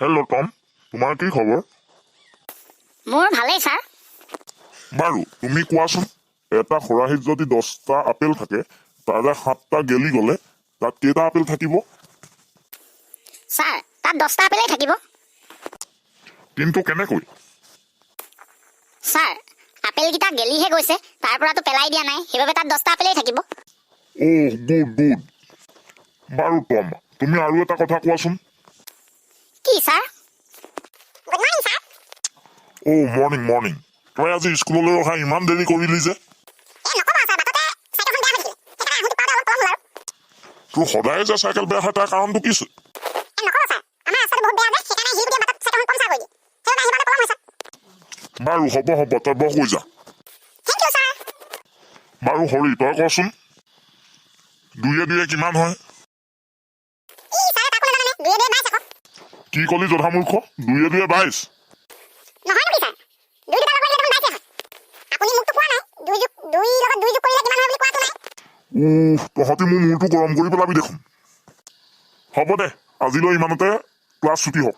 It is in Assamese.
হেল্ল' টম, তোমাৰ কি খবৰ? মোৰ ভালেই ছাৰ। বাৰু তুমি কোৱাচোন, এটা খৰাহিত যদি 10টা আপেল থাকে, তাৰে 7টা গেলি গ'লে তাত কেইটা আপেল থাকিব? ছাৰ, তাত 10টা আপেলেই থাকিব। কিন্তু কেনেকৈ? ছাৰ, আপেলকেইটা গেলিহে গৈছে, তাৰ পৰাতো পেলাই দিয়া নাই, সেইবাবে তাত 10টা আপেলেই থাকিব। গুড। বাৰু টম, তুমি আৰু এটা কথা কোৱাচোন। কি sir? Good morning sir. Morning. তই আজি স্কুললৈ অহা ইমান দেৰি কৰিলি যে? তোৰ সদায় যে চাইকেল বেয়া হয়, তাৰ কাৰণটো কি? বাৰু হ'ব, তই বহ কৈ যা। বাৰু হৰি, তই কচোন 2 × 2 কিমান হয়? কি কলি জধামূৰ্খ? 2 × 2 22? তহঁতি মোৰ মূৰটো গৰম কৰি পেলাবি দেখোন। হ'ব দে, আজিলৈ ইমানতে, ক্লাছ ছুটি হওক।